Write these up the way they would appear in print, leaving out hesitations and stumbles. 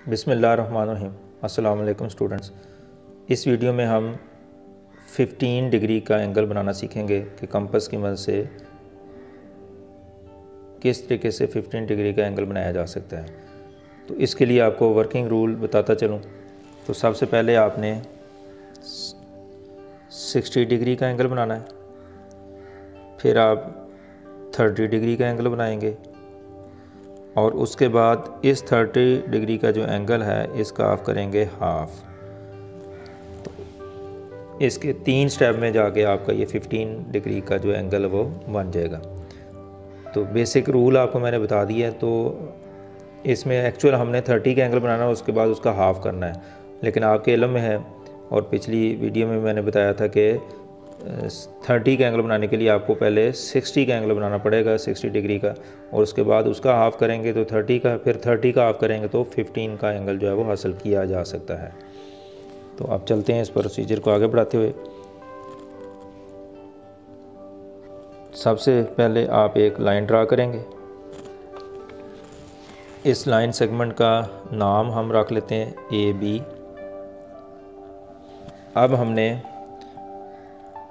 बिस्मिल्लाहिर्रहमानिर्रहीम। अस्सलाम वालेकुम स्टूडेंट्स। इस वीडियो में हम 15 डिग्री का एंगल बनाना सीखेंगे कि कंपास की मदद से किस तरीके से 15 डिग्री का एंगल बनाया जा सकता है। तो इसके लिए आपको वर्किंग रूल बताता चलूँ। तो सबसे पहले आपने 60 डिग्री का एंगल बनाना है, फिर आप 30 डिग्री का एंगल बनाएंगे और उसके बाद इस 30 डिग्री का जो एंगल है इसका आप करेंगे हाफ। तो इसके 3 स्टेप में जाके आपका ये 15 डिग्री का जो एंगल है वो बन जाएगा। तो बेसिक रूल आपको मैंने बता दिया है। तो इसमें एक्चुअल हमने 30 का एंगल बनाना है, उसके बाद उसका हाफ़ करना है। लेकिन आपके इल्म में है और पिछली वीडियो में मैंने बताया था कि 30 का एंगल बनाने के लिए आपको पहले 60 का एंगल बनाना पड़ेगा, 60 डिग्री का, और उसके बाद उसका हाफ़ करेंगे तो 30 का, फिर 30 का हाफ़ करेंगे तो 15 का एंगल जो है वो हासिल किया जा सकता है। तो आप चलते हैं इस प्रोसीजर को आगे बढ़ाते हुए। सबसे पहले आप एक लाइन ड्रा करेंगे। इस लाइन सेगमेंट का नाम हम रख लेते हैं AB। अब हमने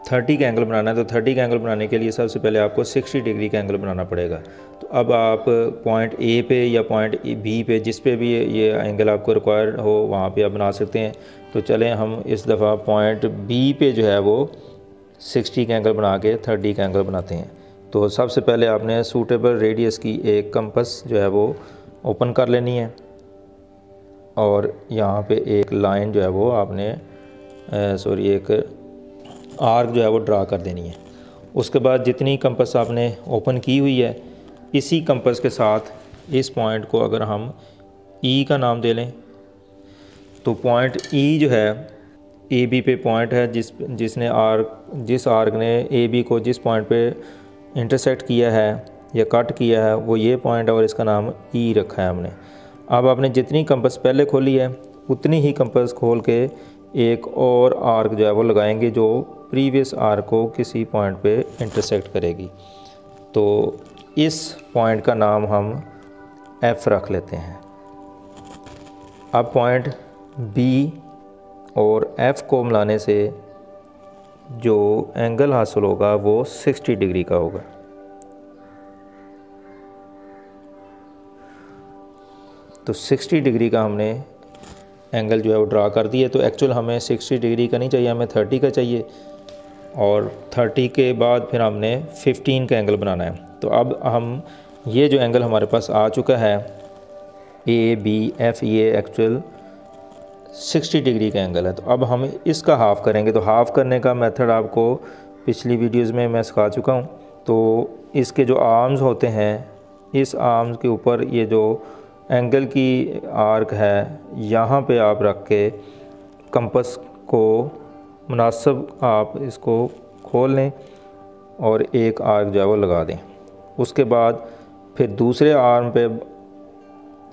30 का एंगल बनाना है, तो 30 का एंगल बनाने के लिए सबसे पहले आपको 60 डिग्री का एंगल बनाना पड़ेगा। तो अब आप पॉइंट A पे या पॉइंट B पे, जिस पे भी ये एंगल आपको रिक्वायर हो वहाँ पे आप बना सकते हैं। तो चलें हम इस दफ़ा पॉइंट B पे जो है वो 60 का एंगल बना के 30 का एंगल बनाते हैं। तो सबसे पहले आपने सूटेबल रेडियस की एक कंपास जो है वो ओपन कर लेनी है और यहाँ पे एक लाइन जो है वो आपने एक आर्क जो है वो ड्रा कर देनी है। उसके बाद जितनी कंपास आपने ओपन की हुई है, इसी कंपास के साथ इस पॉइंट को अगर हम E का नाम दे लें, तो पॉइंट E जो है AB पे पॉइंट है जिस आर्क ने AB को जिस पॉइंट पे इंटरसेक्ट किया है या कट किया है वो ये पॉइंट है और इसका नाम E रखा है हमने। अब आपने जितनी कंपास पहले खोली है उतनी ही कंपास खोल के एक और आर्क जो है वो लगाएंगे जो प्रीवियस आर्क को किसी पॉइंट पे इंटरसेक्ट करेगी। तो इस पॉइंट का नाम हम F रख लेते हैं। अब पॉइंट B और F को मिलाने से जो एंगल हासिल होगा वो 60 डिग्री का होगा। तो 60 डिग्री का हमने एंगल जो है वो ड्रा कर दिए। तो एक्चुअल हमें 60 डिग्री का नहीं चाहिए, हमें 30 का चाहिए। और 30 के बाद फिर हमने 15 का एंगल बनाना है। तो अब हम ये जो एंगल हमारे पास आ चुका है ABF, ये एक्चुअल 60 डिग्री का एंगल है। तो अब हम इसका हाफ़ करेंगे। तो हाफ़ करने का मेथड आपको पिछली वीडियोस में मैं सिखा चुका हूँ। तो इसके जो आर्म्स होते हैं, इस आर्म्स के ऊपर ये जो एंगल की आर्क है यहाँ पे आप रख के कंपास को मुनासिब आप इसको खोल लें और एक आर्क जो है वो लगा दें। उसके बाद फिर दूसरे आर्म पे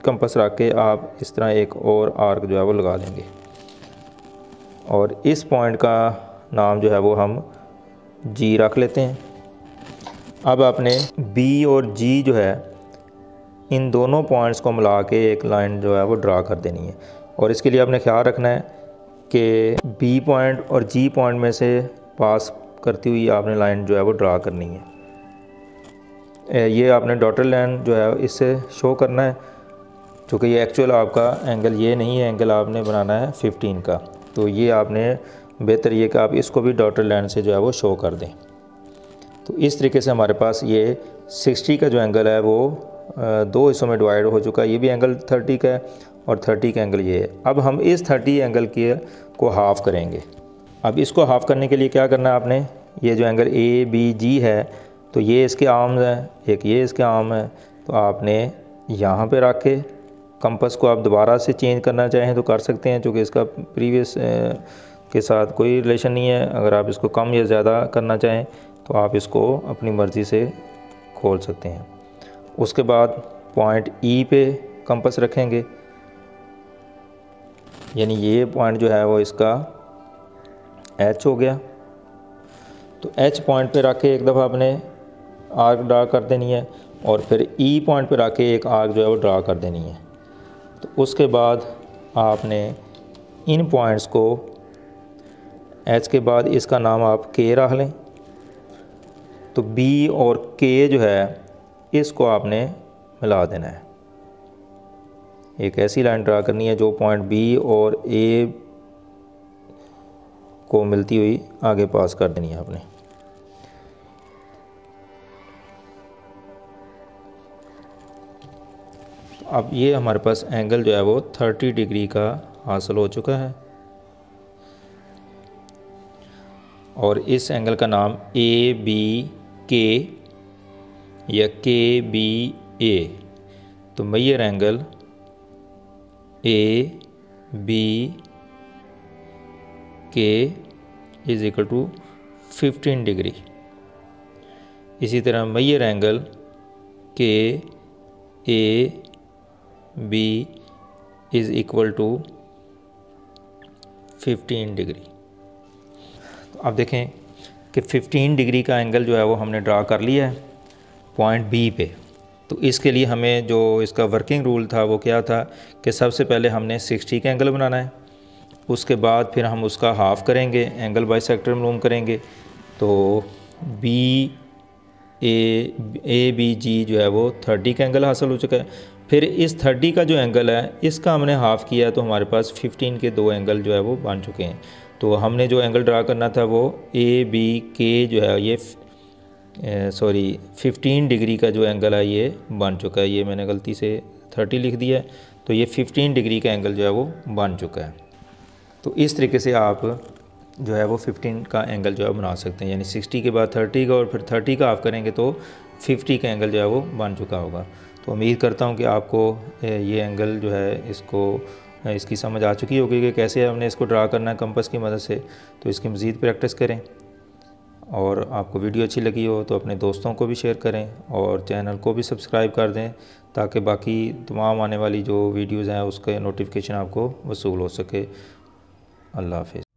कंपास रख के आप इस तरह एक और आर्क जो है वो लगा देंगे और इस पॉइंट का नाम जो है वो हम G रख लेते हैं। अब आपने B और G जो है इन दोनों पॉइंट्स को मिला के एक लाइन जो है वो ड्रा कर देनी है। और इसके लिए आपने ख्याल रखना है कि B पॉइंट और G पॉइंट में से पास करती हुई आपने लाइन जो है वो ड्रा करनी है। ये आपने डॉटेड लाइन जो है इससे शो करना है, क्योंकि ये एक्चुअल आपका एंगल ये नहीं है, एंगल आपने बनाना है 15 का। तो ये आपने बेहतर ये कि आप इसको भी डॉटेड लाइन से जो है वो शो कर दें। तो इस तरीके से हमारे पास ये 60 का जो एंगल है वो 2 हिस्सों में डिवाइड हो चुका है। ये भी एंगल 30 का है और 30 का एंगल ये है। अब हम इस 30 एंगल को हाफ़ करेंगे। अब इसको हाफ़ करने के लिए क्या करना है आपने, ये जो एंगल ABG है तो ये इसके आर्म्स हैं, एक ये इसके आर्म है। तो आपने यहाँ पे रख के कंपास को आप दोबारा से चेंज करना चाहें तो कर सकते हैं, क्योंकि इसका प्रीवियस के साथ कोई रिलेशन नहीं है। अगर आप इसको कम या ज़्यादा करना चाहें तो आप इसको अपनी मर्ज़ी से खोल सकते हैं। उसके बाद पॉइंट E पे कंपास रखेंगे, यानी ये पॉइंट जो है वो इसका H हो गया। तो H पॉइंट पे रख के एक दफ़ा आपने आर्क ड्रा कर देनी है और फिर E पॉइंट पे रख के एक आर्क जो है वो ड्रा कर देनी है। तो उसके बाद आपने इन पॉइंट्स को एच के बाद इसका नाम आप के रख लें। तो बी और के जो है इसको आपने मिला देना है। एक ऐसी लाइन ड्रा करनी है जो पॉइंट बी और ए को मिलती हुई आगे पास कर देनी है आपने। अब ये हमारे पास एंगल जो है वो 30 डिग्री का हासिल हो चुका है और इस एंगल का नाम ए बी के या के बी ए। तो measure angle A B K is equal to 15 degree. इसी तरह measure angle K A B is equal to 15 degree. तो आप देखें कि 15 डिग्री का एंगल जो है वो हमने ड्रा कर लिया है पॉइंट बी पे। तो इसके लिए हमें जो इसका वर्किंग रूल था वो क्या था कि सबसे पहले हमने 60 का एंगल बनाना है, उसके बाद फिर हम उसका हाफ़ करेंगे, एंगल बाइसेक्टर मालूम करेंगे। तो बी ए बी जी जो है वो 30 का एंगल हासिल हो चुका है। फिर इस 30 का जो एंगल है इसका हमने हाफ़ किया तो हमारे पास 15 के दो एंगल जो है वो बन चुके हैं। तो हमने जो एंगल ड्रा करना था वो ए बी के जो है ये 15 डिग्री का जो एंगल है ये बन चुका है। ये मैंने गलती से 30 लिख दिया है, तो ये 15 डिग्री का एंगल जो है वो बन चुका है। तो इस तरीके से आप जो है वो 15 का एंगल जो है बना सकते हैं, यानी 60 के बाद 30 का और फिर 30 का हाफ़ करेंगे तो 50 का एंगल जो है वो बन चुका होगा। तो उम्मीद करता हूँ कि आपको ये एंगल जो है इसकी समझ आ चुकी होगी कि कैसे हमने इसको ड्रा करना है कंपास की मदद से। तो इसकी मज़ीद प्रैक्टिस करें और आपको वीडियो अच्छी लगी हो तो अपने दोस्तों को भी शेयर करें और चैनल को भी सब्सक्राइब कर दें ताकि बाकी तमाम आने वाली जो वीडियोज़ हैं उसके नोटिफिकेशन आपको वसूल हो सके। अल्लाह हाफ़िज़।